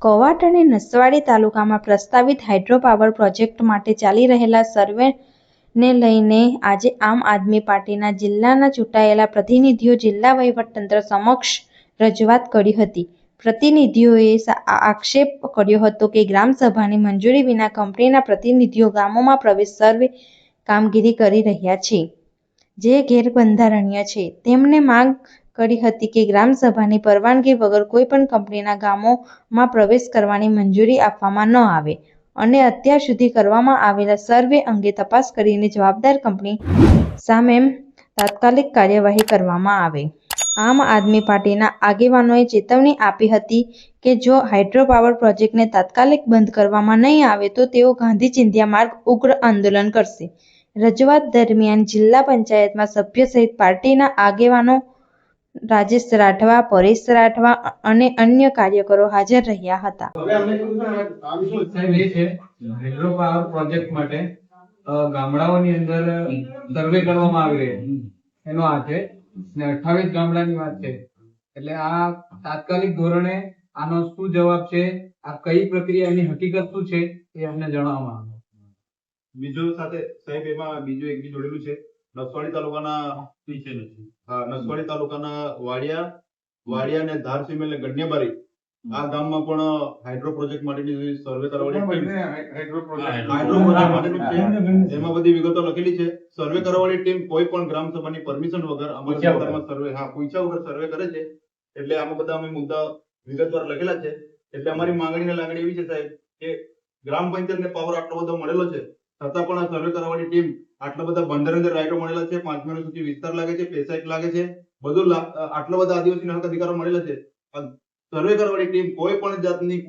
કવાંટ અને નસવાડી તાલુકામાં પ્રસ્તાવિત હાઇડ્રોપાવર પ્રોજેક્ટ માટે ચાલી રહેલા સર્વેને લઈને આજે આમ આદમી પાર્ટીના જિલ્લાના ચૂંટાયેલા પ્રતિનિધિઓ જિલ્લા વહીવટીતંત્ર સમક્ષ રજૂઆત કરી હતી. પ્રતિનિધિઓએ આક્ષેપ કર્યો હતો કે ગ્રામસભાની મંજૂરી વિના કંપનીના પ્રતિનિધિઓ ગામોમાં પ્રવેશ સર્વે કામગીરી કરી રહ્યા છે, જે ગેરબંધારણીય છે. તેમણે માંગ કરી હતી કે ગ્રામસભાની પરવાનગી વગર કોઈપણ કંપનીના ગામોમાં પ્રવેશ કરવાની મંજૂરી આપવામાં ન આવે અને અત્યાર સુધી કરવામાં આવેલા સર્વે અંગે તપાસ કરીને જવાબદાર કંપની સામે તાત્કાલિક કાર્યવાહી કરવામાં આવે. આમ આદમી પાર્ટીના આગેવાનોએ ચેતવણી આપી હતી કે જો હાઇડ્રોપાવર પ્રોજેક્ટને તાત્કાલિક બંધ કરવામાં નહીં આવે તો તેઓ ગાંધી ચિંધ્યા માર્ગ ઉગ્ર આંદોલન કરશે. રજૂઆત દરમિયાન જિલ્લા પંચાયતમાં સભ્ય સહિત પાર્ટીના આગેવાનો રાજેશ રાઠવા, પરેશ રાઠવા અને અન્ય કાર્યકરો હાજર રહ્યા હતા. હાઇડ્રોપાવર પ્રોજેક્ટ માટે ગામડાઓની અંદર સર્વે કરવામાં આવી રહ્યો એનો આ છે 28 ગામડાની વાત છે. એટલે આ તાત્કાલિક ધોરણે આનો શું જવાબ છે, આ કઈ પ્રક્રિયાની હકીકત શું છે એ અમને જણાવવામાં આવે. બીજું સાથે સાહેબ એમાં બીજું એક બી જોડેલું છે નસવાડી તાલુકાના વાડિયા અને ધારસીમેલ ને ગણ્યાબારી આ ગામમાં પણ હાઇડ્રો પ્રોજેક્ટ માટેની સર્વે કરાવવાની હાઇડ્રો પ્રોજેક્ટ માટેની ટીમ એમાં બધી વિગતો લખેલી છે. સર્વે કરાવવાની ટીમ કોઈ પણ ગ્રામ સભાની પરમિશન વગર અમારા વિસ્તારમાં સર્વે પૂછ્યા વગર સર્વે કરે છે. એટલે આમાં બધા અમે મુદ્દા વિગતવાર લખેલા છે. એટલે અમારી માંગણી ને લાગણી એવી છે સાહેબ કે ગ્રામ પંચાયતને પાવર આટલો બધો મળેલો છે છતાં પણ આ સર્વે કરાવવાની ટીમ આટલા બધા બંદર રાઇટો મળેલા છે, 5 મહિના સુધી વિસ્તાર લાગે છે, પૈસા એક લાગે છે, બધું આટલા બધા આદિવાસી હક અધિકારો મળેલા છે. સર્વે કરવાની ટીમ કોઈ પણ જાતની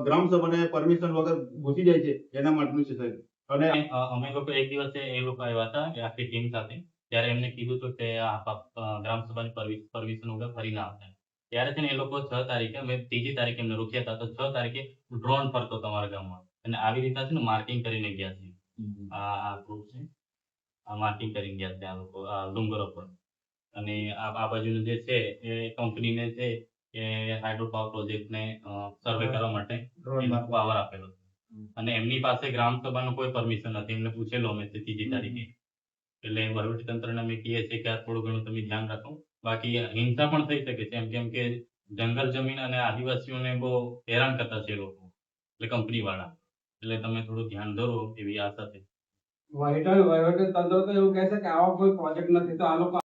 ગ્રામ સભાને પરમિશન વગર ઘૂસી જાય છે એના માટેનું છે સાહેબ. અને અમે લોકો એક દિવસે એ લોકો આવ્યા હતા કે આખી ટીમ સાથે, ત્યારે એમને કીધું હતું કે ગ્રામ સભાની પરમિશન વગર ફરી ના આવતા. ત્યારે છે ને એ લોકો 6 તારીખે અમે 3જી તારીખે એમને રોક્યા હતા, તો 6 તારીખે ડ્રોન ફરતો તમારા ગામમાં અને આવી રીતના છે ને માર્કિંગ કરીને ગયા છે. આ પ્રૂફ છે, આ માર્કિંગ કરીને ગયા છે આ લોકો ડુંગરો પર. અને આ બાજુનું જે છે એ કંપનીને છે કે હાઇડ્રો પાવર પ્રોજેક્ટને સર્વે કરવા માટે પાવર આપેલો અને એમની પાસે ગ્રામ સભાનું કોઈ પરમિશન નથી. એમને પૂછેલું અમે 3જી તારીખે. એટલે વહીવટીતંત્રને અમે કહીએ છીએ કે આ થોડું ઘણું તમે ધ્યાન રાખો. બાકી હિંસા પણ થઈ શકે છે કેમ કે જંગલ જમીન અને આદિવાસીઓને બહુ હેરાન કરતા છે લોકો, એટલે કંપની વાળા. એટલે તમે થોડું ધ્યાન દોરો એવી આશા છે. વહીવટીતંત્ર તો એવું કહે છે કે આવો કોઈ પ્રોજેક્ટ નથી, તો આ લોકો